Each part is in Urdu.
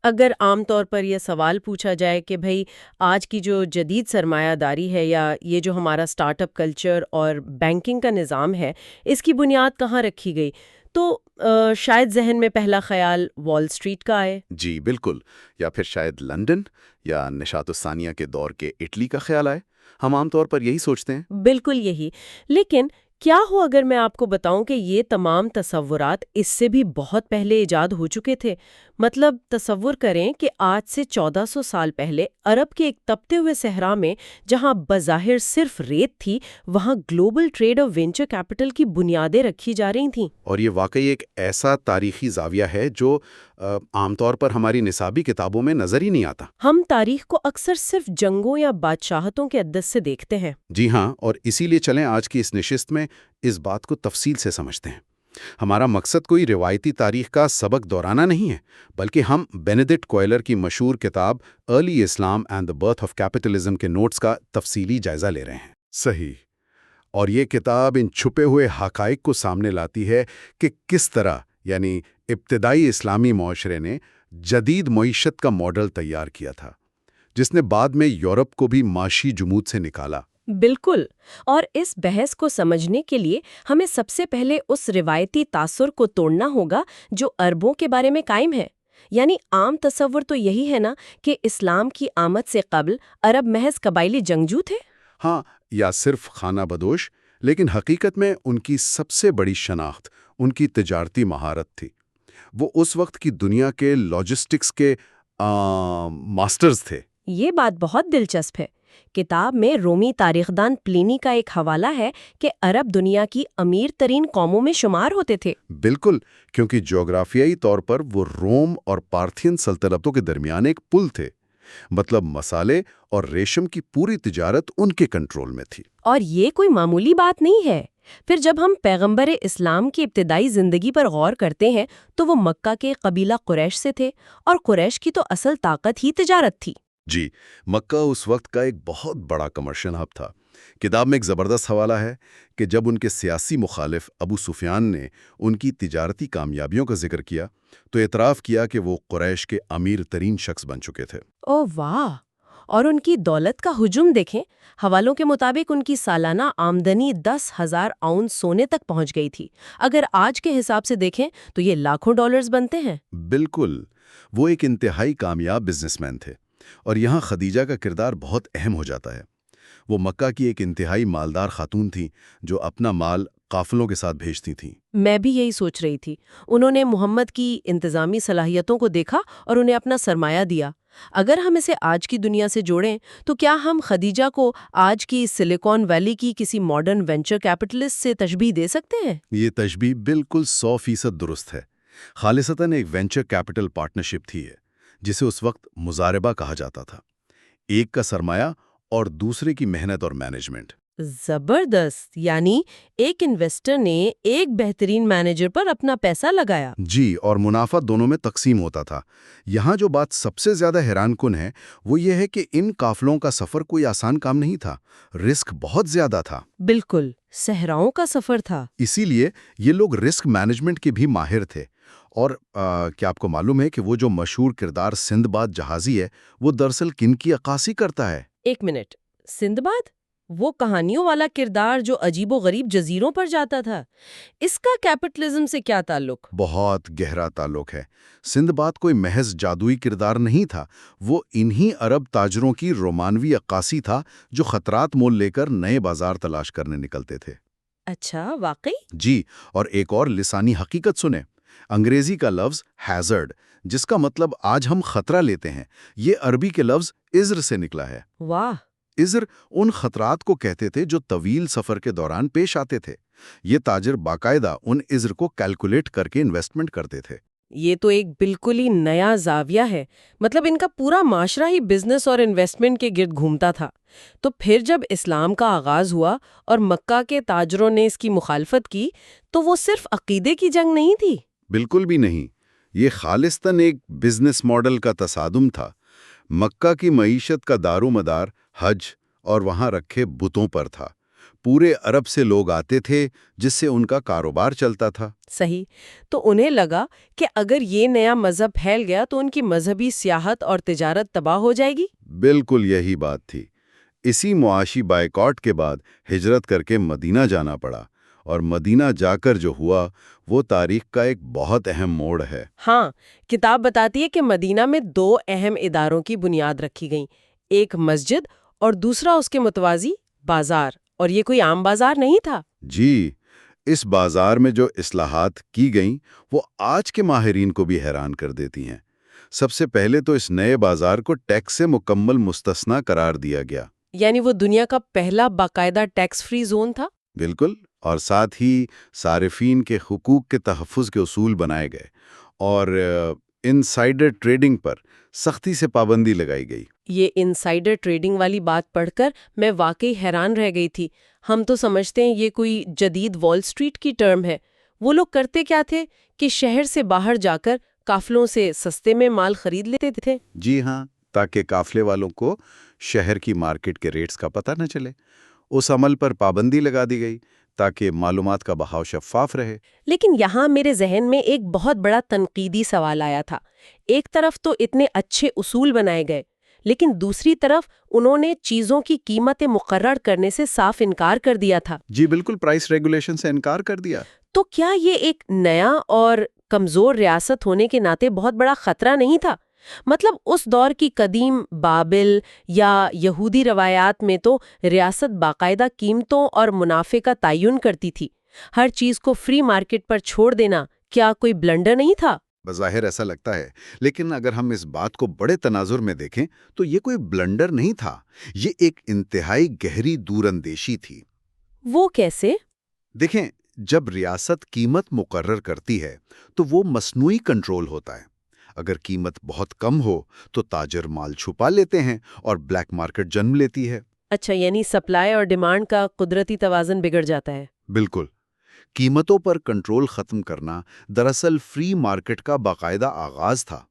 اگر عام طور پر یہ سوال پوچھا جائے کہ بھئی آج کی جو جدید سرمایہ داری ہے یا یہ جو ہمارا اسٹارٹ اپ کلچر اور بینکنگ کا نظام ہے، اس کی بنیاد کہاں رکھی گئی، تو شاید ذہن میں پہلا خیال وال اسٹریٹ کا آئے۔ جی بالکل، یا پھر شاید لندن یا نشاط الثانیہ کے دور کے اٹلی کا خیال آئے۔ ہم عام طور پر یہی سوچتے ہیں۔ بالکل یہی، لیکن کیا ہو اگر میں آپ کو بتاؤں کہ یہ تمام تصورات اس سے بھی بہت پہلے ایجاد ہو چکے تھے؟ مطلب تصور کریں کہ آج سے 1400 سال پہلے عرب کے ایک تپتے ہوئے صحرا میں جہاں بظاہر صرف ریت تھی، وہاں گلوبل ٹریڈ اور وینچر کیپٹل کی بنیادیں رکھی جا رہی تھیں۔ اور یہ واقعی ایک ایسا تاریخی زاویہ ہے جو عام طور پر ہماری نصابی کتابوں میں نظر ہی نہیں آتا۔ ہم تاریخ کو اکثر صرف جنگوں یا بادشاہتوں کے عدد سے دیکھتے ہیں۔ جی ہاں، اور اسی لیے چلیں آج کی اس نشست میں اس بات کو تفصیل سے سمجھتے ہیں۔ ہمارا مقصد کوئی روایتی تاریخ کا سبق دورانہ نہیں ہے، بلکہ ہم بینیڈکٹ کوئلر کی مشہور کتاب early Islam and the birth of capitalism کے نوٹس کا تفصیلی جائزہ لے رہے ہیں۔ صحیح، اور یہ کتاب ان چھپے ہوئے حقائق کو سامنے لاتی ہے کہ کس طرح یعنی ابتدائی اسلامی معاشرے نے جدید معیشت کا ماڈل تیار کیا تھا، جس نے بعد میں یورپ کو بھی معاشی جمود سے نکالا۔ بالکل، اور اس بحث کو سمجھنے کے لیے ہمیں سب سے پہلے اس روایتی تاثر کو توڑنا ہوگا جو عربوں کے بارے میں قائم ہے۔ یعنی عام تصور تو یہی ہے نا کہ اسلام کی آمد سے قبل عرب محض قبائلی جنگجو تھے۔ ہاں، یا صرف خانہ بدوش، لیکن حقیقت میں ان کی سب سے بڑی شناخت ان کی تجارتی مہارت تھی۔ وہ اس وقت کی دنیا کے لاجسٹکس کے ماسٹرز تھے۔ یہ بات بہت دلچسپ ہے۔ کتاب میں رومی تاریخ دان پلینی کا ایک حوالہ ہے کہ عرب دنیا کی امیر ترین قوموں میں شمار ہوتے تھے۔ بالکل، کیونکہ جغرافیائی طور پر وہ روم اور پارتھین سلطنتوں کے درمیان ایک پل تھے۔ مطلب مسالے اور ریشم کی پوری تجارت ان کے کنٹرول میں تھی۔ اور یہ کوئی معمولی بات نہیں ہے۔ پھر جب ہم پیغمبر اسلام کی ابتدائی زندگی پر غور کرتے ہیں تو وہ مکہ کے قبیلہ قریش سے تھے، اور قریش کی تو اصل طاقت ہی تجارت تھی۔ جی، مکہ اس وقت کا ایک بہت بڑا کمرشل ہب تھا۔ کتاب میں ایک زبردست حوالہ ہے کہ جب ان کے سیاسی مخالف ابو سفیان نے ان کی تجارتی کامیابیوں کا ذکر کیا تو اعتراف کیا کہ وہ قریش کے امیر ترین شخص بن چکے تھے۔ او واہ! اور ان کی دولت کا ہجوم دیکھیں۔ حوالوں کے مطابق ان کی سالانہ آمدنی 10,000 اونس سونے تک پہنچ گئی تھی۔ اگر آج کے حساب سے دیکھیں تو یہ لاکھوں ڈالرز بنتے ہیں۔ بالکل، وہ ایک انتہائی کامیاب بزنس مین تھے، اور یہاں خدیجہ کا کردار بہت اہم ہو جاتا ہے۔ وہ مکہ کی ایک انتہائی مالدار خاتون تھیں جو اپنا مال قافلوں کے ساتھ بھیجتی تھیں۔ میں بھی یہی سوچ رہی تھی۔ انہوں نے محمد کی انتظامی صلاحیتوں کو دیکھا اور انہیں اپنا سرمایہ دیا۔ اگر ہم اسے آج کی دنیا سے جوڑیں تو کیا ہم خدیجہ کو آج کی سلیکون ویلی کی کسی ماڈرن وینچر کیپٹلسٹ سے تشبیہ دے سکتے ہیں؟ یہ تشبیہ بالکل 100% درست ہے۔ خالصتاً ایک وینچر کیپٹل پارٹنرشپ تھی جسے اس وقت مزاربہ کہا جاتا تھا، ایک کا سرمایہ اور دوسرے کی محنت اور مینجمنٹ۔ زبردست! یعنی ایک انویسٹر نے ایک بہترین مینیجر پر اپنا پیسہ لگایا۔ جی، اور منافع دونوں میں تقسیم ہوتا تھا۔ یہاں جو بات سب سے زیادہ حیران کن ہے وہ یہ ہے کہ ان قافلوں کا سفر کوئی آسان کام نہیں تھا، رسک بہت زیادہ تھا۔ بالکل، صحراؤں کا سفر تھا۔ اسی لیے یہ لوگ رسک مینجمنٹ کے بھی ماہر تھے۔ اور کیا آپ کو معلوم ہے کہ وہ جو مشہور کردار سندباد جہازی ہے وہ دراصل کن کی عکاسی کرتا ہے؟ ایک منٹ، سندباد؟ وہ کہانیوں والا کردار جو عجیب و غریب جزیروں پر جاتا تھا، اس کا کیپٹلزم سے کیا تعلق؟ بہت گہرا تعلق ہے۔ سندباد کوئی محض جادوئی کردار نہیں تھا، وہ انہی عرب تاجروں کی رومانوی عکاسی تھا جو خطرات مول لے کر نئے بازار تلاش کرنے نکلتے تھے۔ اچھا، واقعی؟ جی، اور ایک اور لسانی حقیقت سنیں۔ انگریزی کا لفظ ہیزرڈ، جس کا مطلب آج ہم خطرہ لیتے ہیں، یہ عربی کے لفظ ازر سے نکلا ہے۔ واہ! ازر ان خطرات کو کہتے تھے جو طویل سفر کے دوران پیش آتے تھے۔ یہ تاجر باقاعدہ ان ازر کو کیلکولیٹ کر کے انویسٹمنٹ کرتے تھے۔ یہ تو ایک بالکل ہی نیا زاویہ ہے۔ مطلب ان کا پورا معاشرہ ہی بزنس اور انویسٹمنٹ کے گرد گھومتا تھا۔ تو پھر جب اسلام کا آغاز ہوا اور مکہ کے تاجروں نے اس کی مخالفت کی تو وہ صرف عقیدے کی جنگ نہیں تھی؟ بالکل بھی نہیں، یہ خالصتاً ایک بزنس ماڈل کا تصادم تھا۔ مکہ کی معیشت کا دار و مدار حج اور وہاں رکھے بتوں پر تھا۔ پورے عرب سے لوگ آتے تھے جس سے ان کا کاروبار چلتا تھا۔ صحیح۔ تو انہیں لگا کہ اگر یہ نیا مذہب پھیل گیا تو ان کی مذہبی سیاحت اور تجارت تباہ ہو جائے گی۔ بالکل یہی بات تھی۔ اسی معاشی بائیکاٹ کے بعد ہجرت کر کے مدینہ جانا پڑا، اور مدینہ جا کر جو ہوا وہ تاریخ کا ایک بہت اہم موڑ ہے۔ ہاں، کتاب بتاتی ہے کہ مدینہ میں 2 اہم اداروں کی بنیاد رکھی گئیں، ایک مسجد اور دوسرا اس کے متوازی بازار، اور یہ کوئی عام بازار نہیں تھا۔ جی، اس بازار میں جو اصلاحات کی گئیں وہ آج کے ماہرین کو بھی حیران کر دیتی ہیں۔ سب سے پہلے تو اس نئے بازار کو ٹیکس سے مکمل مستثنی قرار دیا گیا۔ یعنی وہ دنیا کا پہلا باقاعدہ ٹیکس فری زون تھا۔ بالکل، اور ساتھ ہی صارفین کے حقوق کے تحفظ کے اصول بنائے گئے، اور انسائیڈر ٹریڈنگ پر سختی سے پابندی لگائی گئی۔ یہ انسائیڈر ٹریڈنگ والی بات پڑھ کر میں واقعی حیران رہ گئی تھی۔ ہم تو سمجھتے ہیں یہ کوئی جدید وال سٹریٹ کی ٹرم ہے۔ وہ لوگ کرتے کیا تھے کہ شہر سے باہر جا کر قافلوں سے سستے میں مال خرید لیتے تھے۔ جی ہاں، تاکہ قافلے والوں کو شہر کی مارکیٹ کے ریٹس کا پتہ نہ چلے۔ اس عمل پر پابندی لگا دی گئی تاکہ معلومات کا بہاؤ شفاف رہے۔ لیکن یہاں میرے ذہن میں ایک بہت بڑا تنقیدی سوال آیا تھا۔ ایک طرف تو اتنے اچھے اصول بنائے گئے، لیکن دوسری طرف انہوں نے چیزوں کی قیمتیں مقرر کرنے سے صاف انکار کر دیا تھا۔ جی بالکل، پرائس ریگولیشن سے انکار کر دیا۔ تو کیا یہ ایک نیا اور کمزور ریاست ہونے کے ناطے بہت بڑا خطرہ نہیں تھا؟ مطلب اس دور کی قدیم بابل یا یہودی روایات میں تو ریاست باقاعدہ قیمتوں اور منافع کا تعین کرتی تھی۔ ہر چیز کو فری مارکیٹ پر چھوڑ دینا کیا کوئی بلنڈر نہیں تھا؟ بظاہر ایسا لگتا ہے، لیکن اگر ہم اس بات کو بڑے تناظر میں دیکھیں تو یہ کوئی بلنڈر نہیں تھا، یہ ایک انتہائی گہری دور اندیشی تھی۔ وہ کیسے؟ دیکھیں، جب ریاست قیمت مقرر کرتی ہے تو وہ مصنوعی کنٹرول ہوتا ہے۔ اگر قیمت بہت کم ہو تو تاجر مال چھپا لیتے ہیں اور بلیک مارکیٹ جنم لیتی ہے۔ اچھا، یعنی سپلائی اور ڈیمانڈ کا قدرتی توازن بگڑ جاتا ہے۔ بالکل، قیمتوں پر کنٹرول ختم کرنا دراصل فری مارکیٹ کا باقاعدہ آغاز تھا۔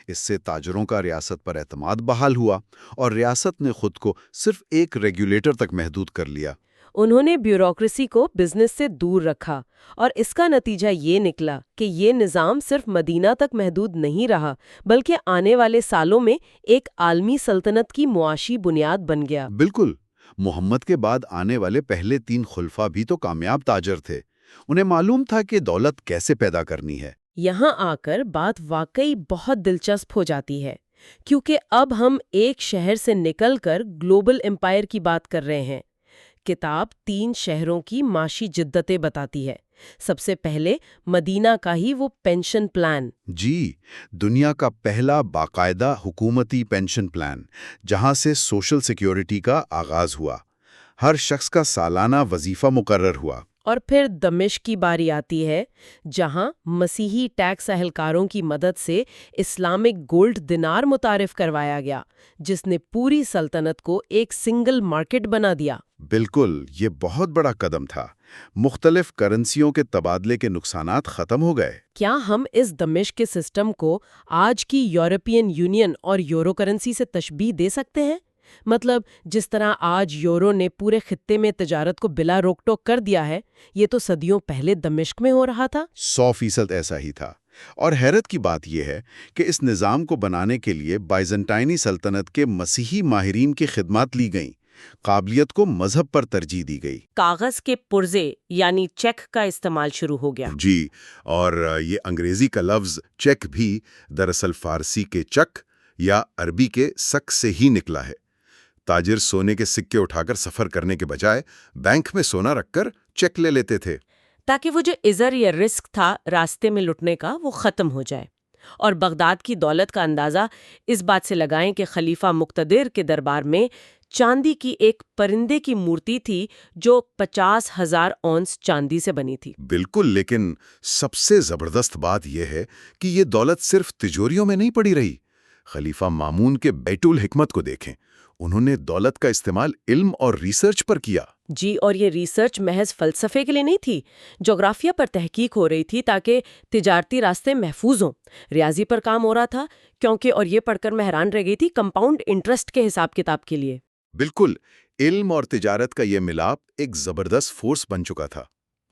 اس سے تاجروں کا ریاست پر اعتماد بحال ہوا اور ریاست نے خود کو صرف ایک ریگولیٹر تک محدود کر لیا۔ انہوں نے بیوروکریسی کو بزنس سے دور رکھا، اور اس کا نتیجہ یہ نکلا کہ یہ نظام صرف مدینہ تک محدود نہیں رہا، بلکہ آنے والے سالوں میں ایک عالمی سلطنت کی معاشی بنیاد بن گیا۔ بالکل، محمد کے بعد آنے والے پہلے 3 خلفاء بھی تو کامیاب تاجر تھے۔ انہیں معلوم تھا کہ دولت کیسے پیدا کرنی ہے۔ یہاں آ کر بات واقعی بہت دلچسپ ہو جاتی ہے، کیونکہ اب ہم ایک شہر سے نکل کر گلوبل امپائر کی بات کر رہے ہیں۔ کتاب 3 شہروں کی معاشی جدتیں بتاتی ہے۔ سب سے پہلے مدینہ کا ہی وہ پینشن پلان۔ جی، دنیا کا پہلا باقاعدہ حکومتی پینشن پلان، جہاں سے سوشل سیکیورٹی کا آغاز ہوا۔ ہر شخص کا سالانہ وظیفہ مقرر ہوا۔ اور پھر دمشق کی باری آتی ہے، جہاں مسیحی ٹیکس اہلکاروں کی مدد سے اسلامک گولڈ دینار متعارف کروایا گیا، جس نے پوری سلطنت کو ایک سنگل مارکیٹ بنا دیا۔ بالکل، یہ بہت بڑا قدم تھا۔ مختلف کرنسیوں کے تبادلے کے نقصانات ختم ہو گئے۔ کیا ہم اس دمشق کے سسٹم کو آج کی یورپین یونین اور یورو کرنسی سے تشبیہ دے سکتے ہیں؟ مطلب جس طرح آج یورو نے پورے خطے میں تجارت کو بلا روک ٹوک کر دیا ہے، یہ تو صدیوں پہلے دمشق میں ہو رہا تھا۔ 100% ایسا ہی تھا۔ اور حیرت کی بات یہ ہے کہ اس نظام کو بنانے کے لیے بائزنٹائنی سلطنت کے مسیحی ماہرین کی خدمات لی گئیں۔ قابلیت کو مذہب پر ترجیح دی گئی۔ کاغذ کے پرزے یعنی چیک کا استعمال شروع ہو گیا۔ جی، اور یہ انگریزی کا لفظ چیک بھی دراصل فارسی کے چک یا عربی کے سک سے ہی نکلا ہے۔ تاجر سونے کے سکے اٹھا کر سفر کرنے کے بجائے بینک میں سونا رکھ کر چیک لے لیتے تھے، تاکہ وہ جو ازر یا رسک تھا راستے میں لٹنے کا، وہ ختم ہو جائے۔ اور بغداد کی دولت کا اندازہ اس بات سے لگائیں کہ خلیفہ مقتدر کے دربار میں چاندی کی ایک پرندے کی مورتی تھی جو 50,000 اونس چاندی سے بنی تھی۔ بالکل، لیکن سب سے زبردست بات یہ ہے کہ یہ دولت صرف تجوریوں میں نہیں پڑی رہی۔ خلیفہ مامون کے بیت الحکمت کو دیکھیں، انہوں نے دولت کا استعمال علم اور ریسرچ پر کیا۔ جی، اور یہ ریسرچ محض فلسفے کے لیے نہیں تھی، جغرافیہ پر تحقیق ہو رہی تھی تاکہ تجارتی راستے محفوظ ہوں۔ ریاضی پر کام ہو رہا تھا کیونکہ، اور یہ پڑھ کر میں حیران رہ گئی تھی، کمپاؤنڈ انٹرسٹ کے حساب کتاب کے لیے۔ بالکل، علم اور تجارت کا یہ ملاپ ایک زبردست فورس بن چکا تھا،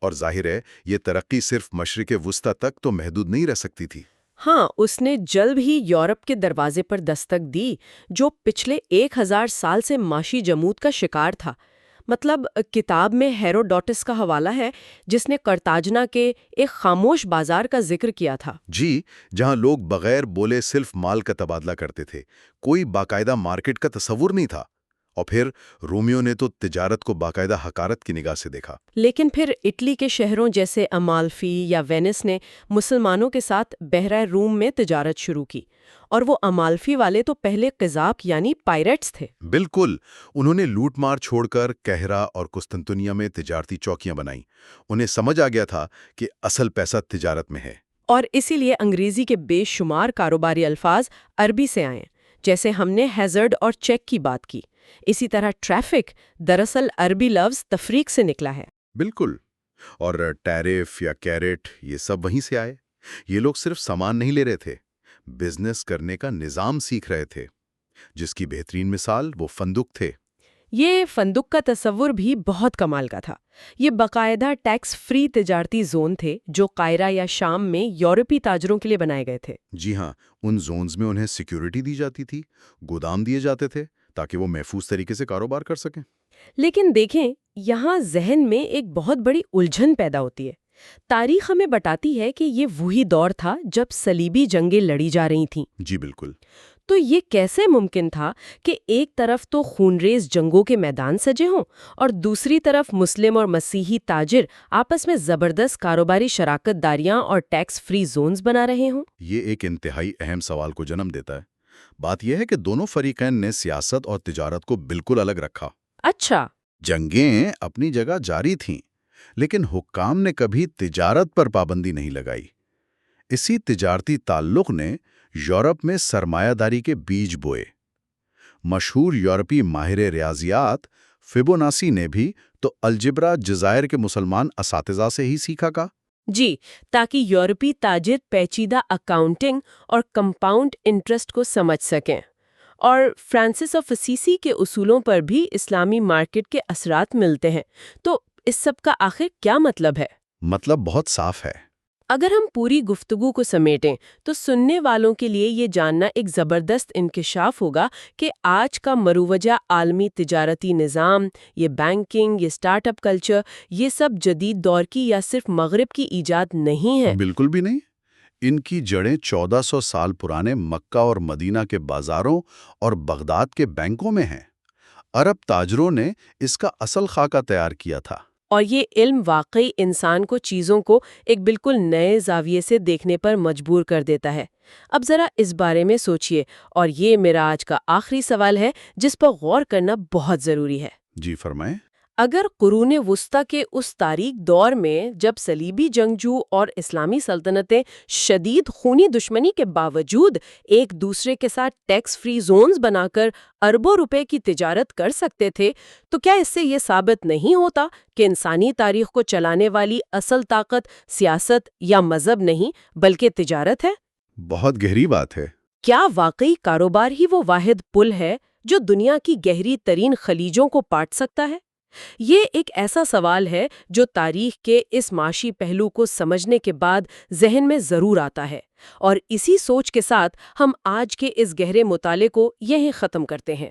اور ظاہر ہے یہ ترقی صرف مشرق وسطی تک تو محدود نہیں رہ سکتی تھی۔ ہاں، اس نے جلد ہی یورپ کے دروازے پر دستک دی، جو پچھلے 1000 سال سے معاشی جمود کا شکار تھا۔ مطلب کتاب میں ہیروڈوٹس کا حوالہ ہے، جس نے قرطاجنہ کے ایک خاموش بازار کا ذکر کیا تھا۔ جی، جہاں لوگ بغیر بولے صرف مال کا تبادلہ کرتے تھے، کوئی باقاعدہ مارکیٹ کا تصور نہیں تھا۔ اور پھر رومیو نے تو تجارت کو باقاعدہ حقارت کی نگاہ سے دیکھا۔ لیکن پھر اٹلی کے شہروں جیسے امالفی یا وینس نے مسلمانوں کے ساتھ بحیرہ روم میں تجارت شروع کی، اور وہ امالفی والے تو پہلے قذاق یعنی پائریٹس تھے۔ بالکل، انہوں نے لوٹ مار چھوڑ کر کہرا اور قسطنطنیہ میں تجارتی چوکیاں بنائیں۔ انہیں سمجھ آ گیا تھا کہ اصل پیسہ تجارت میں ہے۔ اور اسی لیے انگریزی کے بے شمار کاروباری الفاظ عربی سے آئیں، جیسے ہم نے ہیزرڈ اور چیک کی بات کی۔ اسی طرح ٹریفک دراصل عربی لفظ تفریق سے نکلا ہے۔ بالکل، اور ٹیرف یا کیرٹ یہ سب وہیں سے آئے۔ یہ لوگ صرف سامان نہیں لے رہے تھے، بزنس کرنے کا نظام سیکھ رہے تھے، جس کی بہترین مثال وہ فندق تھے۔ یہ فندق کا تصور بھی بہت کمال کا تھا۔ یہ باقاعدہ ٹیکس فری تجارتی زون تھے جو قاہرہ یا شام میں یورپی تاجروں کے لیے بنائے گئے تھے۔ جی ہاں، ان زونز میں انہیں سیکیورٹی دی جاتی تھی، گودام دیے جاتے تھے تاکہ وہ محفوظ طریقے سے کاروبار کر سکیں۔ لیکن دیکھیں، یہاں ذہن میں ایک بہت بڑی الجھن پیدا ہوتی ہے۔ تاریخ ہمیں بتاتی ہے کہ یہ وہی دور تھا جب صلیبی جنگیں لڑی جا رہی تھیں۔ جی بالکل۔ تو یہ کیسے ممکن تھا کہ ایک طرف تو خونریز جنگوں کے میدان سجے ہوں اور دوسری طرف مسلم اور مسیحی تاجر آپس میں زبردست کاروباری شراکت داریاں اور ٹیکس فری زونز بنا رہے ہوں؟ یہ ایک انتہائی اہم سوال کو جنم دیتا ہے۔ بات یہ ہے کہ دونوں فریقین نے سیاست اور تجارت کو بالکل الگ رکھا۔ اچھا۔ جنگیں اپنی جگہ جاری تھیں، لیکن حکام نے کبھی تجارت پر پابندی نہیں لگائی۔ اسی تجارتی تعلق نے یورپ میں سرمایہ داری کے بیج بوئے۔ مشہور یورپی ماہر ریاضیات فیبوناسی نے بھی تو الجبرا جزائر کے مسلمان اساتذہ سے ہی سیکھا کا۔ جی، تاکہ یورپی تاجر پیچیدہ اکاؤنٹنگ اور کمپاؤنڈ انٹرسٹ کو سمجھ سکیں۔ اور فرانسس آف اسیسی کے اصولوں پر بھی اسلامی مارکیٹ کے اثرات ملتے ہیں۔ تو اس سب کا آخر کیا مطلب ہے؟ مطلب بہت صاف ہے۔ اگر ہم پوری گفتگو کو سمیٹیں تو سننے والوں کے لیے یہ جاننا ایک زبردست انکشاف ہوگا کہ آج کا مروجہ عالمی تجارتی نظام، یہ بینکنگ، یہ سٹارٹ اپ کلچر، یہ سب جدید دور کی یا صرف مغرب کی ایجاد نہیں ہے۔ بالکل بھی نہیں۔ ان کی جڑیں 1400 سال پرانے مکہ اور مدینہ کے بازاروں اور بغداد کے بینکوں میں ہیں۔ عرب تاجروں نے اس کا اصل خاکہ تیار کیا تھا۔ اور یہ علم واقعی انسان کو چیزوں کو ایک بالکل نئے زاویے سے دیکھنے پر مجبور کر دیتا ہے۔ اب ذرا اس بارے میں سوچئے، اور یہ میرا آج کا آخری سوال ہے جس پر غور کرنا بہت ضروری ہے۔ جی فرمائیں۔ اگر قرون وسطی کے اس تاریک دور میں جب صلیبی جنگجو اور اسلامی سلطنتیں شدید خونی دشمنی کے باوجود ایک دوسرے کے ساتھ ٹیکس فری زونز بنا کر اربوں روپے کی تجارت کر سکتے تھے، تو کیا اس سے یہ ثابت نہیں ہوتا کہ انسانی تاریخ کو چلانے والی اصل طاقت سیاست یا مذہب نہیں بلکہ تجارت ہے؟ بہت گہری بات ہے۔ کیا واقعی کاروبار ہی وہ واحد پل ہے جو دنیا کی گہری ترین خلیجوں کو پاٹ سکتا ہے؟ یہ ایک ایسا سوال ہے جو تاریخ کے اس معاشی پہلو کو سمجھنے کے بعد ذہن میں ضرور آتا ہے، اور اسی سوچ کے ساتھ ہم آج کے اس گہرے مطالعے کو یہیں ختم کرتے ہیں۔